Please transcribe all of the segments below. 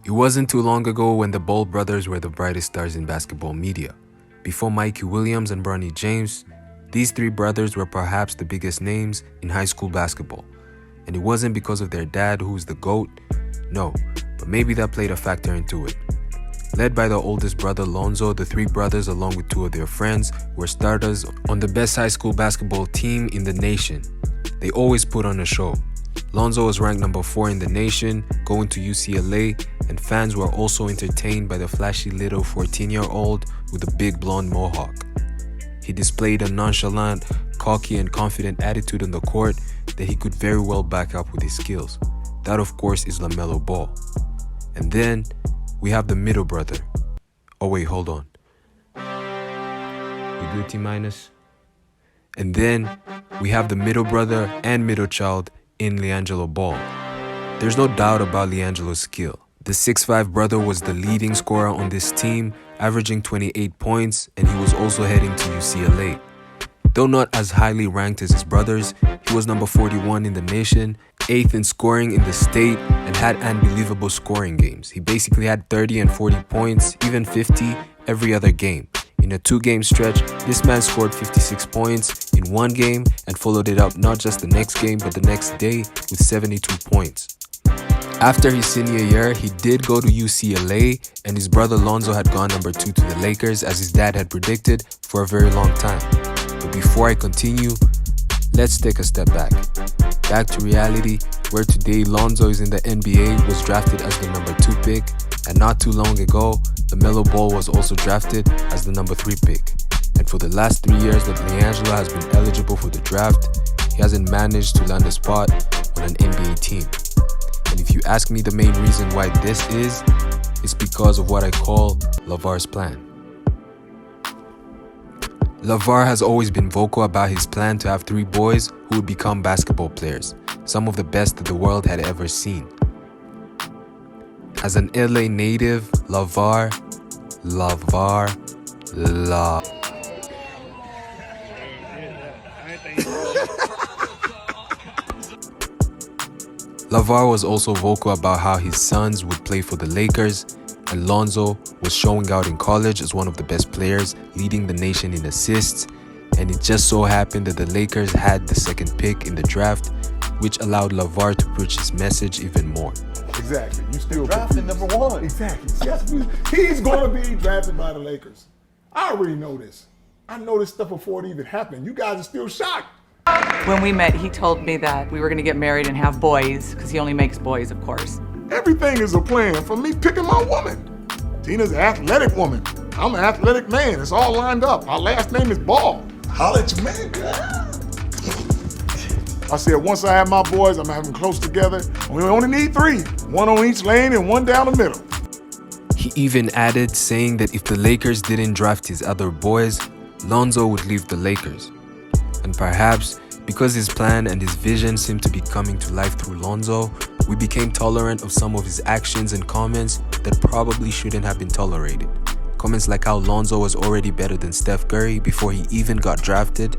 It wasn't too long ago when the Ball brothers were the brightest stars in basketball media. Before Mikey Williams and Bronny James, these three brothers were perhaps the biggest names in high school basketball. And it wasn't because of their dad, who's the GOAT. No, but maybe that played a factor into it. Led by the oldest brother Lonzo, the three brothers, along with two of their friends, were starters on the best high school basketball team in the nation. They always put on a show. Lonzo was ranked number 4 in the nation, going to UCLA, and fans were also entertained by the flashy little 14-year-old with a big blonde mohawk. He displayed a nonchalant, cocky, and confident attitude on the court that he could very well back up with his skills. That, of course, is LaMelo Ball. And then we have the middle brother. Oh wait, hold on. You do T-minus? And then we have the middle brother and middle child in Liangelo Ball. There's no doubt about Liangelo's skill. The 6'5" brother was the leading scorer on this team, averaging 28 points, and he was also heading to UCLA. Though not as highly ranked as his brothers, he was number 41 in the nation, 8th in scoring in the state, and had unbelievable scoring games. He basically had 30 and 40 points, even 50, every other game. In a 2-game stretch, this man scored 56 points in one game and followed it up not just the next game but the next day with 72 points. After his senior year, he did go to UCLA, and his brother Lonzo had gone number 2 to the Lakers as his dad had predicted for a very long time. But before I continue, let's take a step back. Back to reality, where today Lonzo is in the NBA, was drafted as the number 2 pick, and not too long ago, LaMelo Ball was also drafted as the number 3 pick. And for the last 3 years that Liangelo has been eligible for the draft, he hasn't managed to land a spot on an NBA team. And if you ask me the main reason why this is, it's because of what I call LaVar's plan. LaVar has always been vocal about his plan to have 3 boys who would become basketball players, some of the best that the world had ever seen. As an LA native, LaVar. LaVar was also vocal about how his sons would play for the Lakers, and Lonzo was showing out in college as one of the best players, leading the nation in assists, and it just so happened that the Lakers had the 2nd pick in the draft, which allowed LaVar to preach his message even more. Exactly. You still drafted number 1. Exactly. Yes, he's going to be drafted by the Lakers. I already know this. I know this stuff before it even happened. You guys are still shocked. When we met, he told me that we were going to get married and have boys, because he only makes boys, of course. Everything is a plan for me picking my woman. Tina's an athletic woman. I'm an athletic man. It's all lined up. Our last name is Ball. Holla at your man, girl. I said once I have my boys, I'm gonna have them close together. We only need 3. 1 on each lane and 1 down the middle. He even added, saying that if the Lakers didn't draft his other boys, Lonzo would leave the Lakers. And perhaps because his plan and his vision seemed to be coming to life through Lonzo, we became tolerant of some of his actions and comments that probably shouldn't have been tolerated. Comments like how Lonzo was already better than Steph Curry before he even got drafted,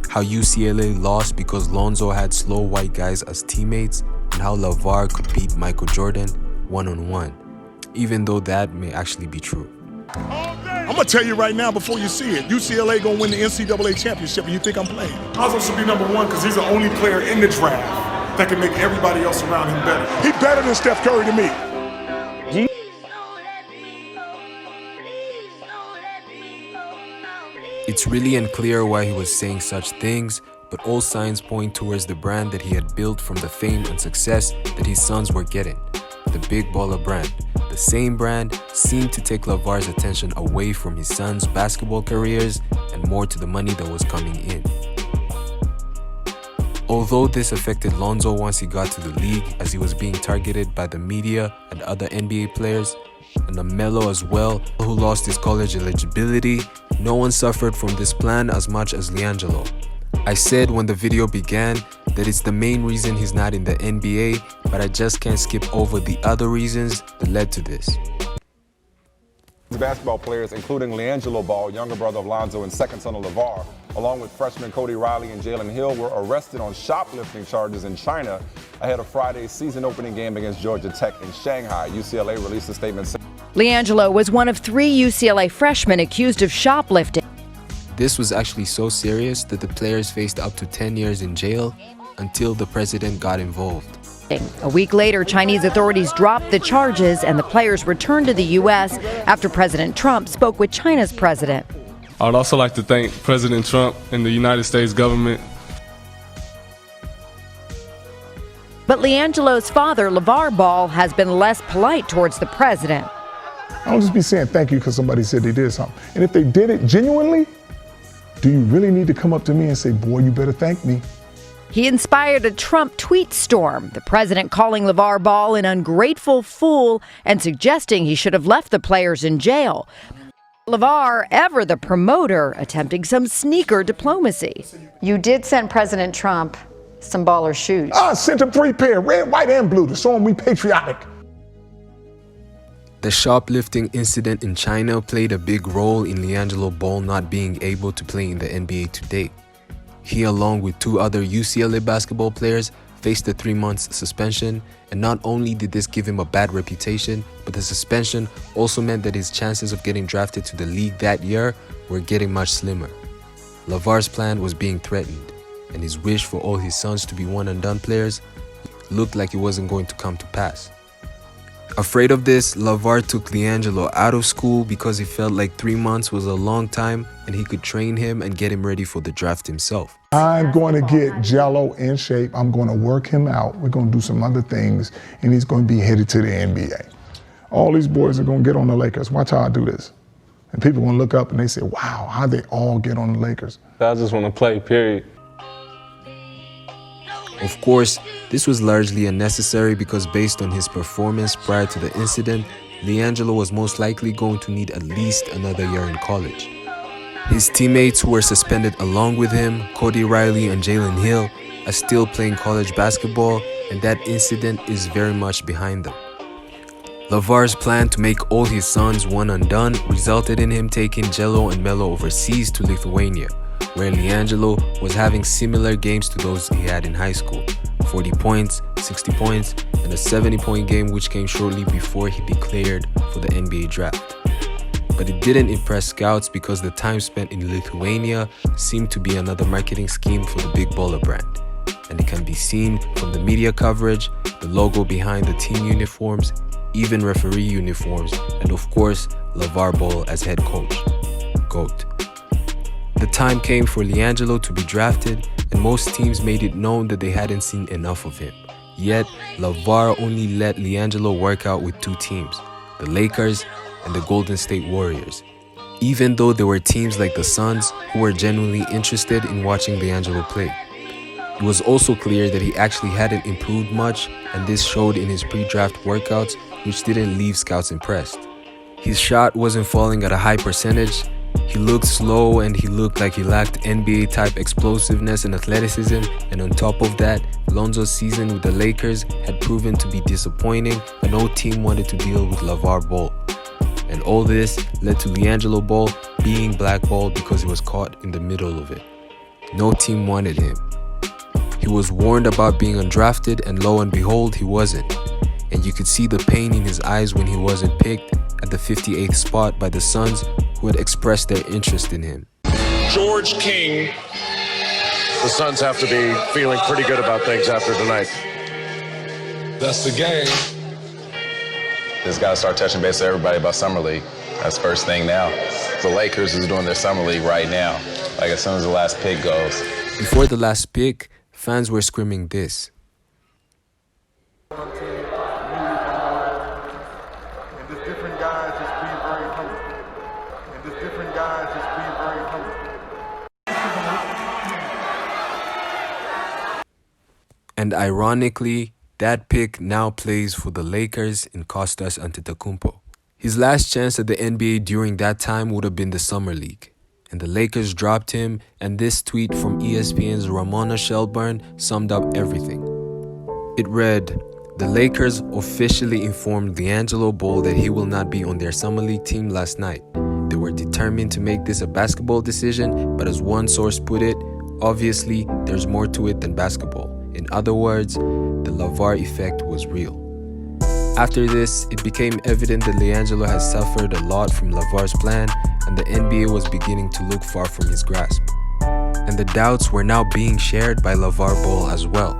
how UCLA lost because Lonzo had slow white guys as teammates, and how LaVar could beat Michael Jordan one-on-one, even though that may actually be true. I'm gonna tell you right now before you see it, UCLA gonna win the NCAA championship and you think I'm playing. Lonzo should be number 1 because he's the only player in the draft that can make everybody else around him better. He's better than Steph Curry to me. It's really unclear why he was saying such things, but all signs point towards the brand that he had built from the fame and success that his sons were getting. The Big Baller brand. The same brand seemed to take LaVar's attention away from his sons' basketball careers and more to the money that was coming in. Although this affected Lonzo once he got to the league, as he was being targeted by the media and other NBA players, and LaMelo as well, who lost his college eligibility, no one suffered from this plan as much as Liangelo. I said when the video began that it's the main reason he's not in the NBA, but I just can't skip over the other reasons that led to this. Basketball players, including Liangelo Ball, younger brother of Lonzo and second son of LeVar, along with freshmen Cody Riley and Jalen Hill, were arrested on shoplifting charges in China ahead of Friday's season-opening game against Georgia Tech in Shanghai. UCLA released a statement saying Liangelo was one of 3 UCLA freshmen accused of shoplifting. This was actually so serious that the players faced up to 10 years in jail until the president got involved. A week later, Chinese authorities dropped the charges and the players returned to the U.S. after President Trump spoke with China's president. I would also like to thank President Trump and the United States government. But Liangelo's father, LeVar Ball, has been less polite towards the president. I don't just be saying thank you because somebody said they did something. And if they did it genuinely, do you really need to come up to me and say, boy, you better thank me? He inspired a Trump tweet storm, the president calling LeVar Ball an ungrateful fool and suggesting he should have left the players in jail. LeVar, ever the promoter, attempting some sneaker diplomacy. You did send President Trump some baller shoes. I sent him 3 pair, red, white, and blue, to show him we patriotic. The shoplifting incident in China played a big role in Liangelo Ball not being able to play in the NBA to date. He, along with 2 other UCLA basketball players, faced a 3-month suspension, and not only did this give him a bad reputation, but the suspension also meant that his chances of getting drafted to the league that year were getting much slimmer. LeVar's plan was being threatened, and his wish for all his sons to be one-and-done players looked like it wasn't going to come to pass. Afraid of this, LeVar took Liangelo out of school because he felt like 3 months was a long time and he could train him and get him ready for the draft himself. I'm going to get Jello in shape. I'm going to work him out. We're going to do some other things, and he's going to be headed to the NBA. All these boys are going to get on the Lakers. Watch how I do this. And people are going to look up and they say, wow, how'd they all get on the Lakers? I just want to play, period. Of course, this was largely unnecessary because based on his performance prior to the incident, Liangelo was most likely going to need at least another year in college. His teammates who were suspended along with him, Cody Riley and Jalen Hill, are still playing college basketball, and that incident is very much behind them. LeVar's plan to make all his sons one and done resulted in him taking Jello and Melo overseas to Lithuania, where Liangelo was having similar games to those he had in high school. 40 points, 60 points, and a 70-point game which came shortly before he declared for the NBA draft. But it didn't impress scouts because the time spent in Lithuania seemed to be another marketing scheme for the Big Baller brand. And it can be seen from the media coverage, the logo behind the team uniforms, even referee uniforms, and of course, LeVar Ball as head coach. GOAT. The time came for Liangelo to be drafted, and most teams made it known that they hadn't seen enough of him. Yet, LeVar only let Liangelo work out with 2 teams, the Lakers and the Golden State Warriors, even though there were teams like the Suns who were genuinely interested in watching Liangelo play. It was also clear that he actually hadn't improved much, and this showed in his pre-draft workouts, which didn't leave scouts impressed. His shot wasn't falling at a high percentage, he looked slow, and he looked like he lacked NBA-type explosiveness and athleticism, and on top of that, Lonzo's season with the Lakers had proven to be disappointing, and no team wanted to deal with LeVar Ball. And all this led to Liangelo Ball being blackballed because he was caught in the middle of it. No team wanted him. He was warned about being undrafted, and lo and behold, he wasn't. And you could see the pain in his eyes when he wasn't picked at the 58th spot by the Suns, who had expressed their interest in him. George King. The Suns have to be feeling pretty good about things after tonight. That's the game. Just got to start touching base with everybody about Summer League. That's first thing now. The Lakers is doing their Summer League right now, like as soon as the last pick goes. Before the last pick, fans were screaming this. And ironically, that pick now plays for the Lakers in Kostas Antetokounmpo. His last chance at the NBA during that time would have been the Summer League. And the Lakers dropped him, and this tweet from ESPN's Ramona Shelburne summed up everything. It read, The Lakers officially informed Liangelo Ball that he will not be on their summer league team last night. They were determined to make this a basketball decision, but as one source put it, obviously there's more to it than basketball. In other words, the LeVar effect was real. After this, it became evident that Liangelo has suffered a lot from LeVar's plan, and the NBA was beginning to look far from his grasp. And the doubts were now being shared by LeVar Ball as well.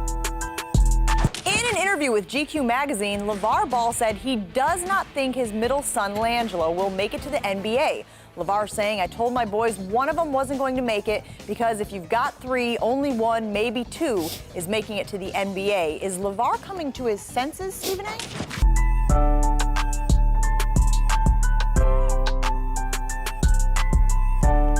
In an interview with GQ magazine, LeVar Ball said he does not think his middle son, Liangelo, will make it to the NBA. LeVar saying, "I told my boys one of them wasn't going to make it because if you've got three, only one, maybe two, is making it to the NBA." Is LeVar coming to his senses, Stephen A?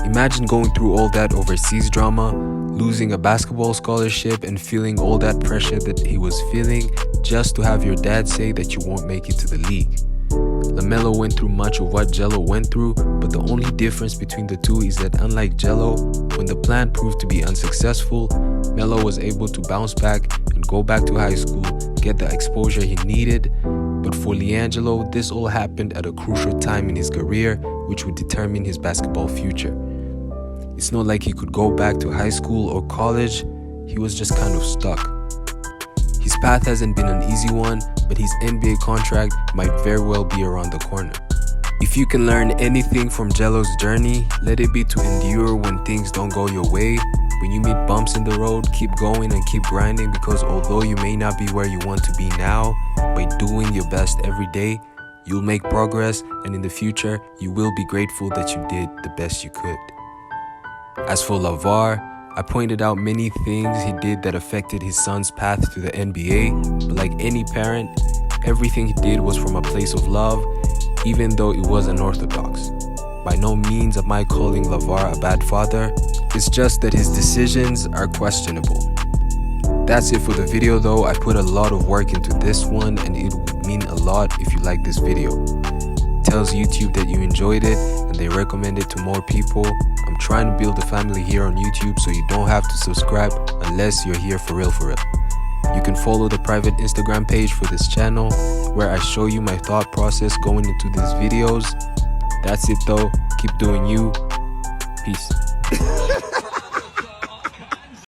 Imagine going through all that overseas drama, losing a basketball scholarship and feeling all that pressure that he was feeling just to have your dad say that you won't make it to the league. LaMelo went through much of what Jello went through, but the only difference between the two is that unlike Jello, when the plan proved to be unsuccessful, Melo was able to bounce back and go back to high school, get the exposure he needed. But for Liangelo, this all happened at a crucial time in his career, which would determine his basketball future. It's not like he could go back to high school or college, he was just kind of stuck. His path hasn't been an easy one, but his NBA contract might very well be around the corner. If you can learn anything from Jello's journey, let it be to endure when things don't go your way. When you meet bumps in the road, keep going and keep grinding, because although you may not be where you want to be now, by doing your best every day, you'll make progress, and in the future, you will be grateful that you did the best you could. As for LeVar, I pointed out many things he did that affected his son's path to the NBA, but like any parent, everything he did was from a place of love, even though it was unorthodox. By no means am I calling LeVar a bad father, it's just that his decisions are questionable. That's it for the video though. I put a lot of work into this one, and it would mean a lot if you like this video. It tells YouTube that you enjoyed it and they recommend it to more people. I'm trying to build a family here on YouTube, so you don't have to subscribe unless you're here for real. You can follow the private Instagram page for this channel, where I show you my thought process going into these videos. That's it though. Keep doing you. Peace.